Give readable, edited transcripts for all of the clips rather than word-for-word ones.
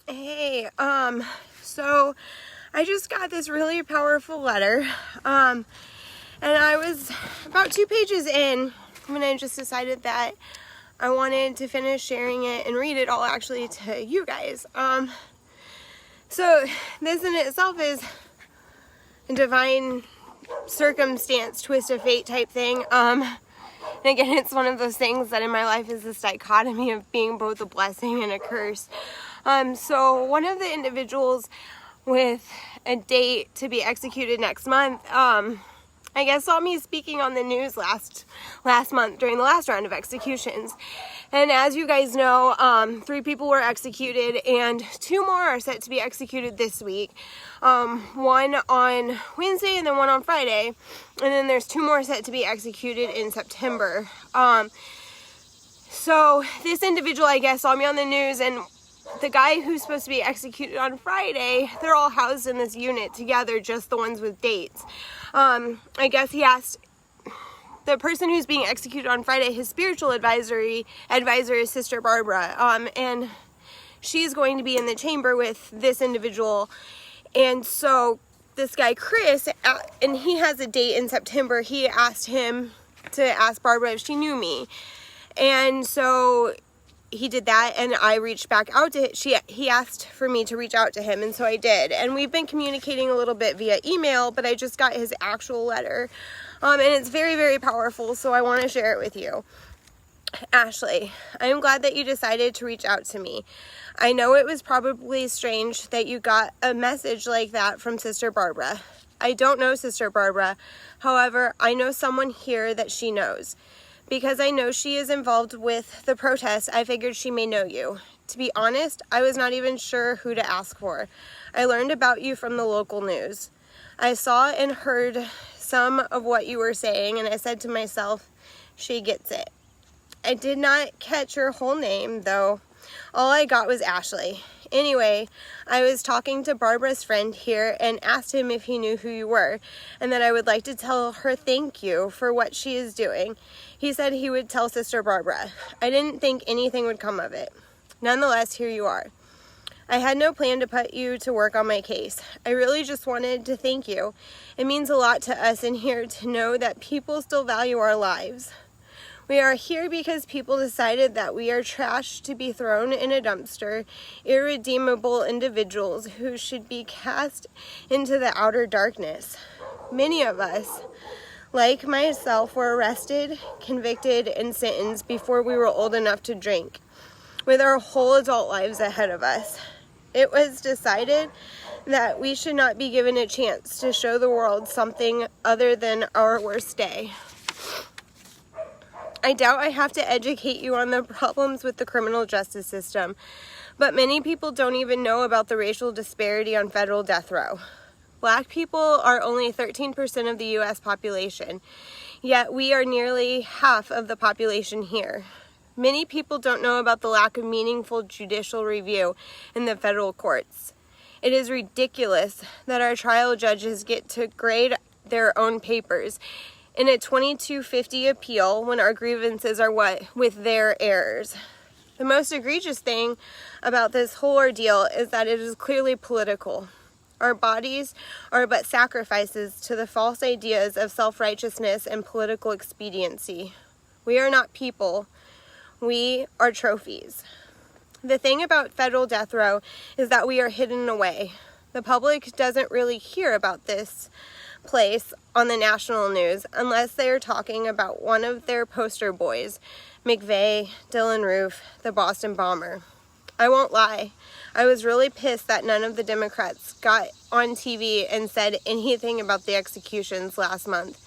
Hey, so I just got this really powerful letter, and I was about 2 pages in when I just decided that I wanted to finish sharing it and read it all actually to you guys. So this in itself is a divine circumstance, twist of fate type thing. And again, it's one of those things that in my life is this dichotomy of being both a blessing and a curse. So one of the individuals with a date to be executed next month, I guess saw me speaking on the news last month during the last round of executions. And as you guys know, 3 people were executed and 2 more are set to be executed this week. One on Wednesday and then one on Friday. And then there's 2 more set to be executed in September. So this individual, I guess, saw me on the news, and the guy who's supposed to be executed on Friday, they're all housed in this unit together, just the ones with dates. I guess he asked the person who's being executed on Friday, his spiritual advisor is Sister Barbara, and she's going to be in the chamber with this individual. And so this guy Chris, and he has a date in September, he asked him to ask Barbara if she knew me. And so he did that, and I reached back out to him. He asked for me to reach out to him, and so I did. And we've been communicating a little bit via email, but I just got his actual letter. And it's very, very powerful, so I want to share it with you. Ashley, I am glad that you decided to reach out to me. I know it was probably strange that you got a message like that from Sister Barbara. I don't know Sister Barbara. However, I know someone here that she knows. Because I know she is involved with the protest, I figured she may know you. To be honest, I was not even sure who to ask for. I learned about you from the local news. I saw and heard some of what you were saying, and I said to myself, she gets it. I did not catch your whole name, though. All I got was Ashley. Anyway, I was talking to Barbara's friend here and asked him if he knew who you were, and that I would like to tell her thank you for what she is doing. He said he would tell Sister Barbara. I didn't think anything would come of it. Nonetheless, here you are. I had no plan to put you to work on my case. I really just wanted to thank you. It means a lot to us in here to know that people still value our lives. We are here because people decided that we are trash to be thrown in a dumpster, irredeemable individuals who should be cast into the outer darkness. Many of us, like myself, were arrested, convicted, and sentenced before we were old enough to drink, with our whole adult lives ahead of us. It was decided that we should not be given a chance to show the world something other than our worst day. I doubt I have to educate you on the problems with the criminal justice system, but many people don't even know about the racial disparity on federal death row. Black people are only 13% of the U.S. population, yet we are nearly half of the population here. Many people don't know about the lack of meaningful judicial review in the federal courts. It is ridiculous that our trial judges get to grade their own papers in a 2250 appeal when our grievances are with their errors. The most egregious thing about this whole ordeal is that it is clearly political. Our bodies are but sacrifices to the false ideas of self-righteousness and political expediency. We are not people. We are trophies. The thing about federal death row is that we are hidden away. The public doesn't really hear about this place on the national news unless they are talking about one of their poster boys, McVeigh, Dylan Roof, the Boston bomber. I won't lie, I was really pissed that none of the Democrats got on TV and said anything about the executions last month.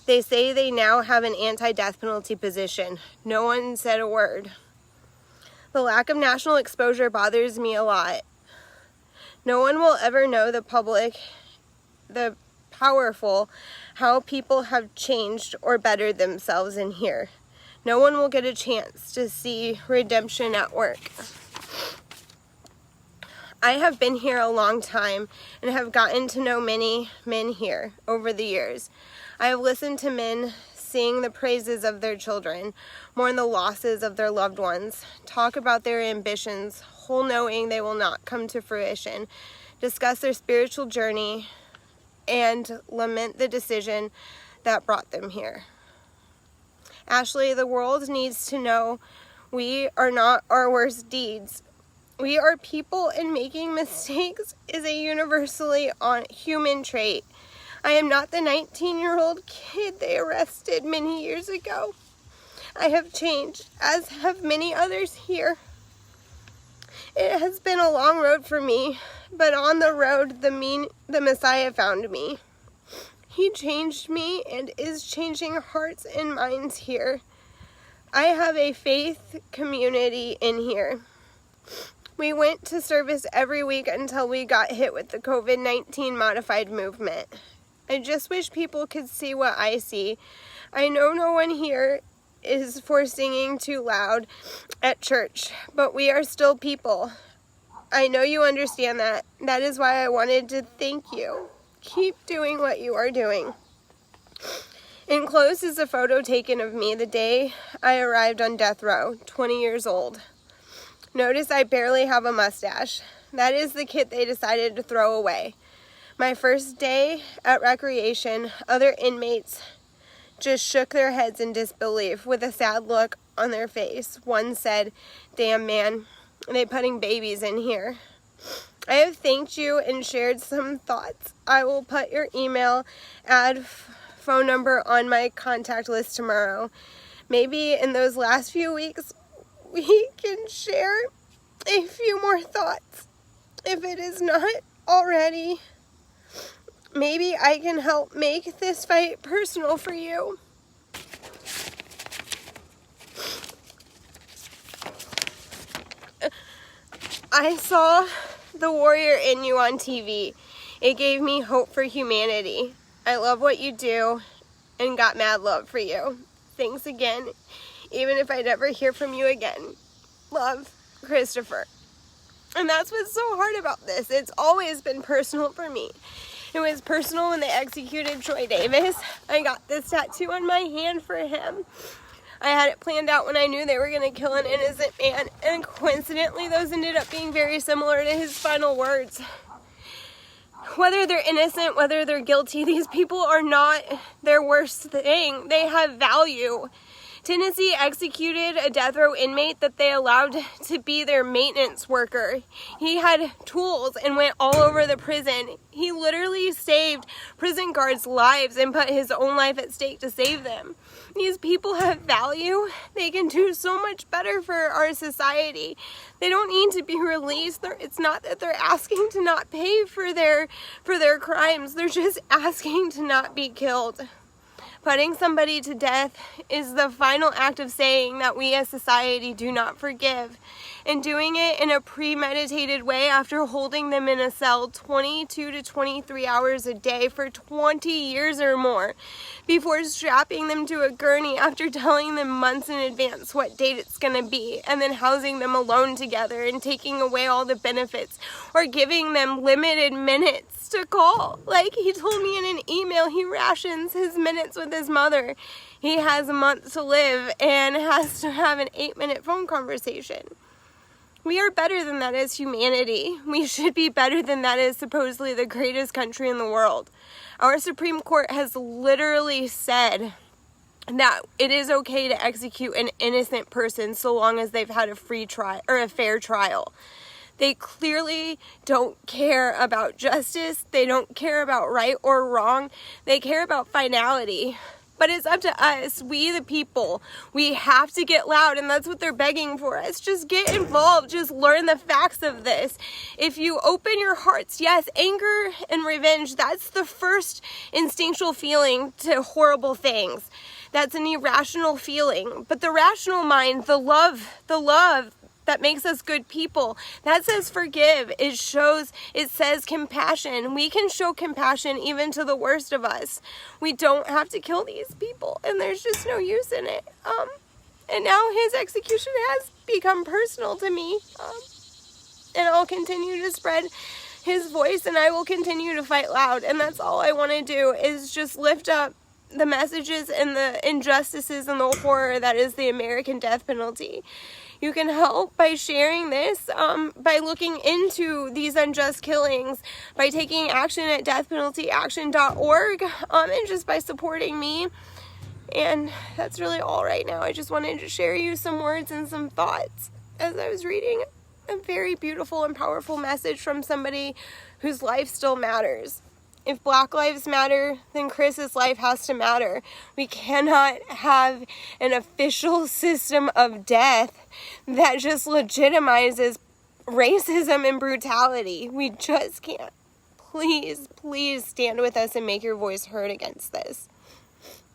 They say they now have an anti-death penalty position. No one said a word. The lack of national exposure bothers me a lot. No one will ever know the public, the powerful, how people have changed or bettered themselves in here. No one will get a chance to see redemption at work. I have been here a long time and have gotten to know many men here over the years. I have listened to men sing the praises of their children, mourn the losses of their loved ones, talk about their ambitions, whole knowing they will not come to fruition, discuss their spiritual journey, and lament the decision that brought them here. Ashley, the world needs to know we are not our worst deeds. We are people, and making mistakes is a universally human trait. I am not the 19-year-old kid they arrested many years ago. I have changed, as have many others here. It has been a long road for me, but on the road, the Messiah found me. He changed me and is changing hearts and minds here. I have a faith community in here. We went to service every week until we got hit with the COVID-19 modified movement. I just wish people could see what I see. I know no one here is for singing too loud at church, but we are still people. I know you understand that. That is why I wanted to thank you. Keep doing what you are doing. Enclosed is a photo taken of me the day I arrived on death row, 20 years old. Notice I barely have a mustache. That is the kit they decided to throw away. My first day at recreation, other inmates just shook their heads in disbelief with a sad look on their face. One said, "Damn man, they putting babies in here." I have thanked you and shared some thoughts. I will put your email, phone number on my contact list tomorrow. Maybe in those last few weeks, we can share a few more thoughts. If it is not already, maybe I can help make this fight personal for you. I saw the warrior in you on TV. It gave me hope for humanity. I love what you do and got mad love for you. Thanks again, even if I never hear from you again. Love, Christopher. And that's what's so hard about this. It's always been personal for me. It was personal when they executed Troy Davis. I got this tattoo on my hand for him. I had it planned out when I knew they were going to kill an innocent man, and coincidentally those ended up being very similar to his final words. Whether they're innocent, whether they're guilty, these people are not their worst thing. They have value. Tennessee executed a death row inmate that they allowed to be their maintenance worker. He had tools and went all over the prison. He literally saved prison guards' lives and put his own life at stake to save them. These people have value. They can do so much better for our society. They don't need to be released. It's not that they're asking to not pay for their crimes. They're just asking to not be killed. Putting somebody to death is the final act of saying that we as society do not forgive, and doing it in a premeditated way after holding them in a cell 22 to 23 hours a day for 20 years or more, before strapping them to a gurney after telling them months in advance what date it's going to be, and then housing them alone together and taking away all the benefits, or giving them limited minutes to call. Like he told me in an email, he rations his minutes with his mother. He has a month to live and has to have an 8-minute phone conversation. We are better than that as humanity. We should be better than that as supposedly the greatest country in the world. Our Supreme Court has literally said that it is okay to execute an innocent person so long as they've had a free trial or a fair trial. They clearly don't care about justice. They don't care about right or wrong. They care about finality. But it's up to us, we the people. We have to get loud, and that's what they're begging for us. Just get involved. Just learn the facts of this. If you open your hearts, yes, anger and revenge, that's the first instinctual feeling to horrible things. That's an irrational feeling. But the rational mind, the love that makes us good people, that says forgive. It says compassion. We can show compassion even to the worst of us. We don't have to kill these people, and there's just no use in it. And now his execution has become personal to me. And I'll continue to spread his voice, and I will continue to fight loud. And that's all I want to do, is just lift up the messages and the injustices and the horror that is the American death penalty. You can help by sharing this, by looking into these unjust killings, by taking action at deathpenaltyaction.org, and just by supporting me. And that's really all right now. I just wanted to share you some words and some thoughts as I was reading a very beautiful and powerful message from somebody whose life still matters. If Black lives matter, then Chris's life has to matter. We cannot have an official system of death that just legitimizes racism and brutality. We just can't. Please, please stand with us and make your voice heard against this.